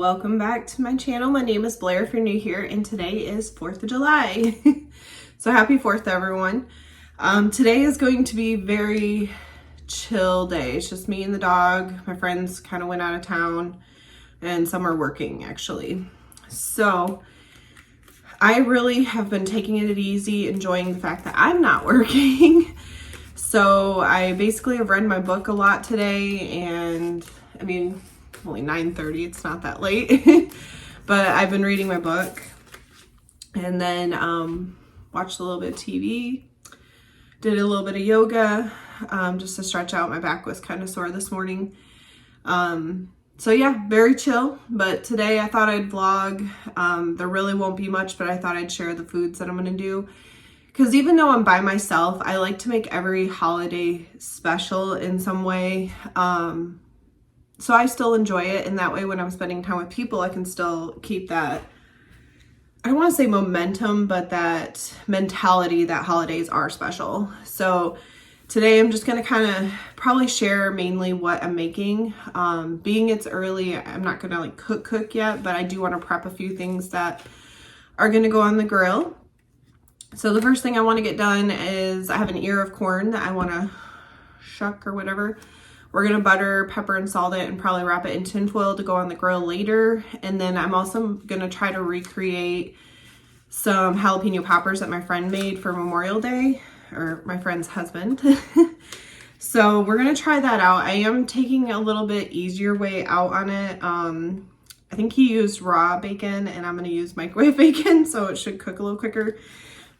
welcome back to my channel. My name is Blair if you're new here, and today is 4th of July. So happy 4th everyone. Today is going to be very chill day. It's just me and the dog. My friends kind of went out of town and some are working actually. So I really have been taking it easy, enjoying the fact that I'm not working. So I basically have read my book a lot today, and I mean, only 9:30, it's not that late. But I've been reading my book and then watched a little bit of TV, did a little bit of yoga just to stretch out. My back was kind of sore this morning. So yeah, very chill. But today I thought I'd vlog. There really won't be much, but I thought I'd share the foods that I'm gonna do. Because even though I'm by myself, I like to make every holiday special in some way. So I still enjoy it, and that way when I'm spending time with people, I can still keep that, I don't want to say momentum, but that mentality that holidays are special. So today I'm just going to kind of probably share mainly what I'm making. Being it's early, I'm not going to like cook yet, but I do want to prep a few things that are going to go on the grill. So the first thing I want to get done is I have an ear of corn that I want to shuck or whatever. We're going to butter, pepper, and salt it and probably wrap it in tin foil to go on the grill later. And then I'm also going to try to recreate some jalapeno poppers that my friend made for Memorial Day, or my friend's husband. So we're going to try that out. I am taking a little bit easier way out on it. I think he used raw bacon and I'm going to use microwave bacon, so it should cook a little quicker.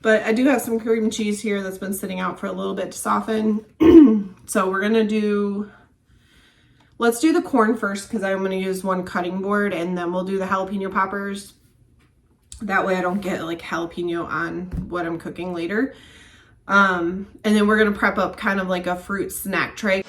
But I do have some cream cheese here that's been sitting out for a little bit to soften. So we're going to do... Let's do the corn first because I'm going to use one cutting board, and then we'll do the jalapeno poppers. That way I don't get like jalapeno on what I'm cooking later. And then we're going to prep up kind of like a fruit snack tray.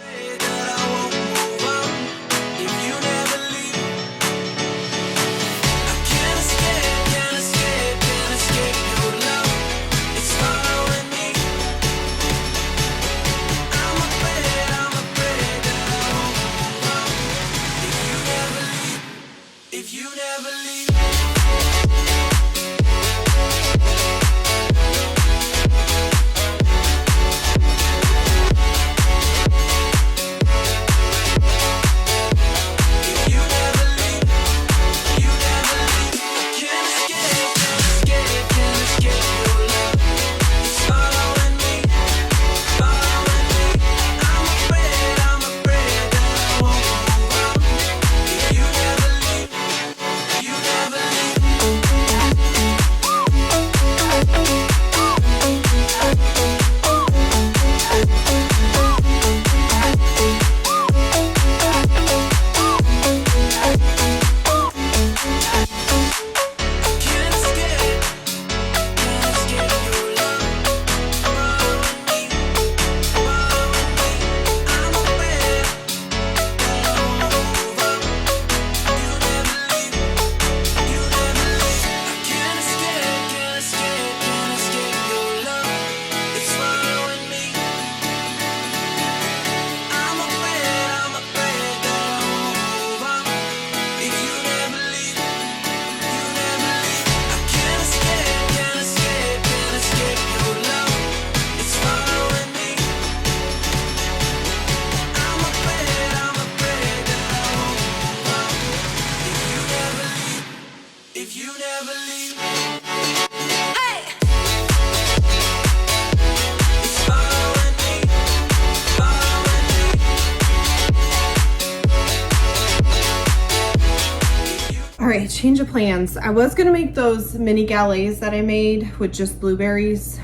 Alright, change of plans. I was gonna make those mini galets that I made with just blueberries.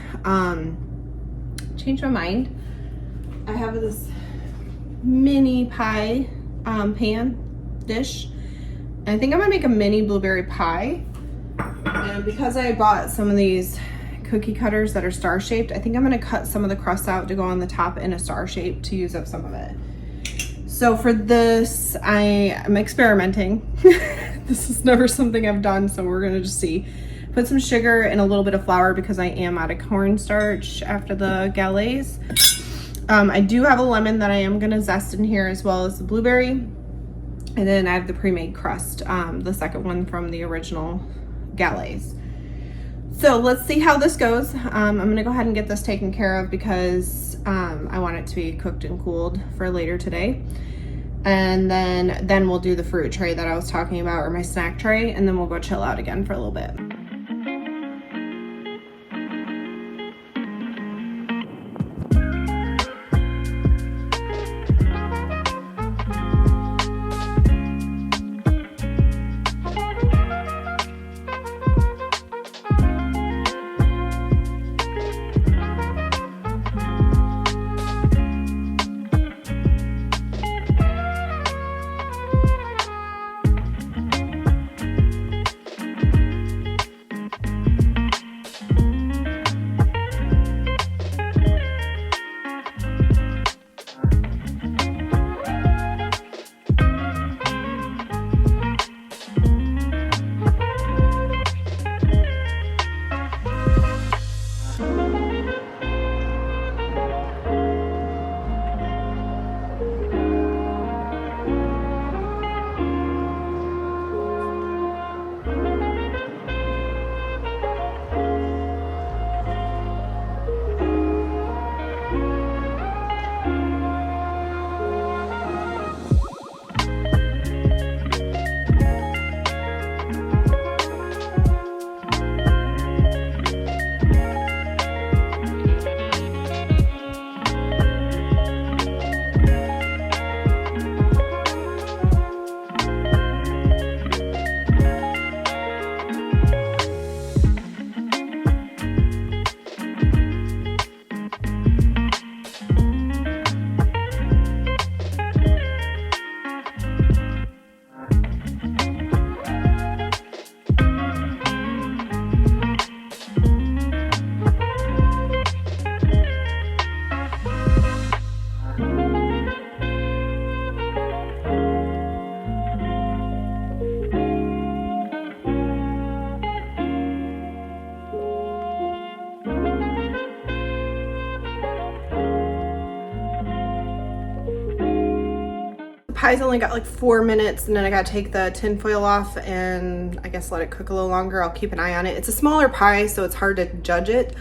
Changed my mind. I have this mini pie pan dish. And I think I'm gonna make a mini blueberry pie. And because I bought some of these cookie cutters that are star shaped, I think I'm gonna cut some of the crust out to go on the top in a star shape to use up some of it. So for this, I am experimenting. This is never something I've done, so we're gonna just see. Put some sugar and a little bit of flour because I am out of cornstarch after the galets. I do have a lemon that I am gonna zest in here, as well as the blueberry. And then I have the pre-made crust, the second one from the original Galaise. So let's see how this goes. I'm gonna go ahead and get this taken care of because I want it to be cooked and cooled for later today. And then we'll do the fruit tray that I was talking about, or my snack tray, and then we'll go chill out again for a little bit. Pie's only got like 4 minutes, and then I gotta take the tin foil off and I guess let it cook a little longer. I'll keep an eye on it. It's a smaller pie, so it's hard to judge it,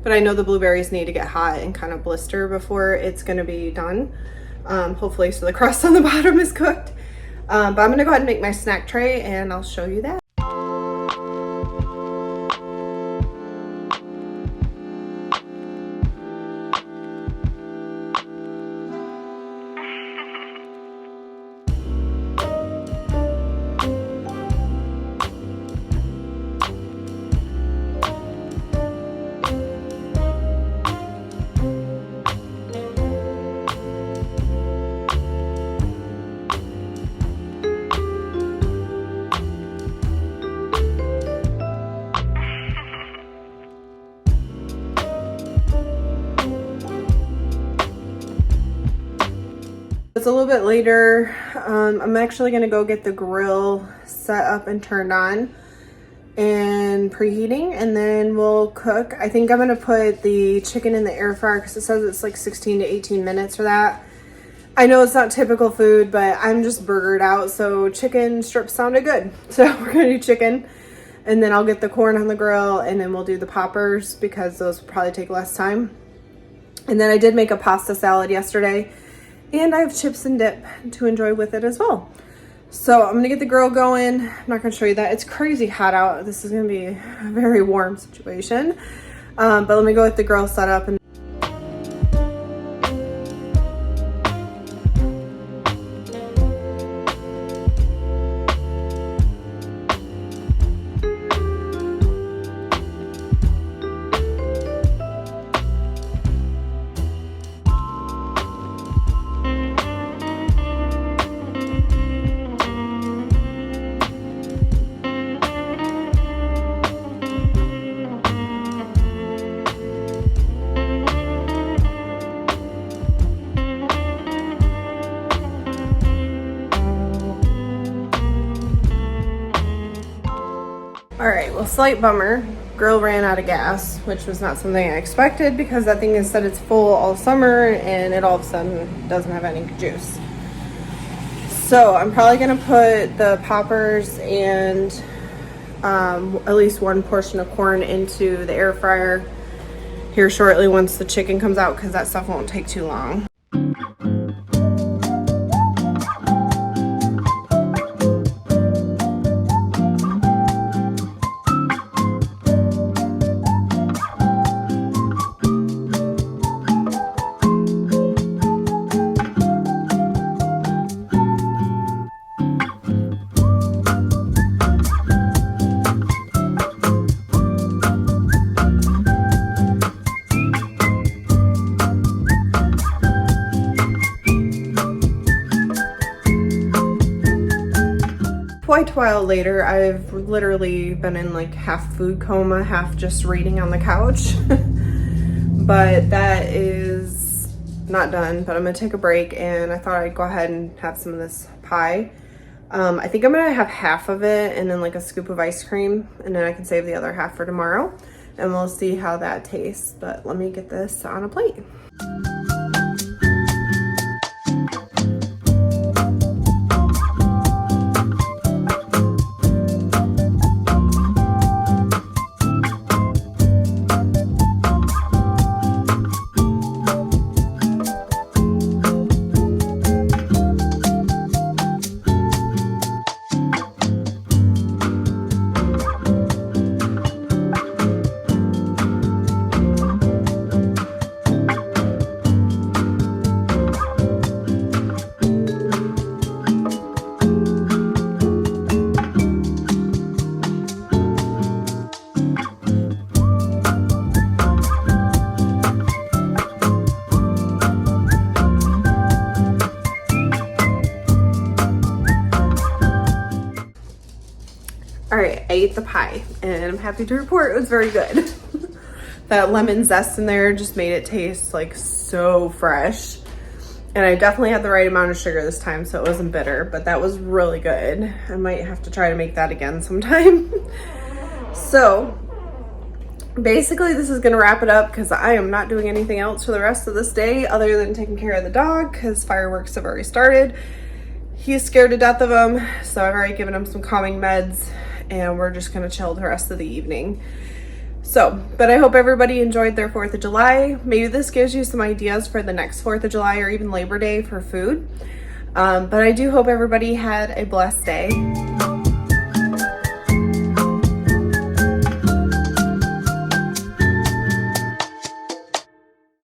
but I know the blueberries need to get hot and kind of blister before it's gonna be done. Hopefully so the crust on the bottom is cooked. But I'm gonna go ahead and make my snack tray and I'll show you that. It's a little bit later. I'm actually gonna go get the grill set up and turned on and preheating, and then we'll cook. I think I'm gonna put the chicken in the air fryer because it says it's like 16 to 18 minutes for that. I know it's not typical food, but I'm just burgered out, so chicken strips sounded good. So we're gonna do chicken, and then I'll get the corn on the grill, and then we'll do the poppers because those will probably take less time. And then I did make a pasta salad yesterday, and I have chips and dip to enjoy with it as well. So I'm gonna get the grill going. I'm not gonna show you that. It's crazy hot out. This is gonna be a very warm situation. But let me go with the grill set up. And all right, well, slight bummer. Grill ran out of gas, which was not something I expected because that thing has said it's full all summer and it all of a sudden doesn't have any juice. So I'm probably gonna put the poppers and at least one portion of corn into the air fryer here shortly once the chicken comes out, because that stuff won't take too long. Quite a while later, I've literally been in like half food coma, half just reading on the couch. But that is not done, but I'm gonna take a break, and I thought I'd go ahead and have some of this pie. I think I'm gonna have half of it and then like a scoop of ice cream, and then I can save the other half for tomorrow, and we'll see how that tastes. But let me get this on a plate. All right, I ate the pie and I'm happy to report it was very good. That lemon zest in there just made it taste like so fresh. And I definitely had the right amount of sugar this time, so it wasn't bitter, but that was really good. I might have to try to make that again sometime. So basically this is gonna wrap it up, because I am not doing anything else for the rest of this day other than taking care of the dog, because fireworks have already started. He's scared to death of them, so I've already given him some calming meds, and we're just gonna chill the rest of the evening. So, but I hope everybody enjoyed their 4th of July. Maybe this gives you some ideas for the next 4th of July or even Labor Day for food. But I do hope everybody had a blessed day.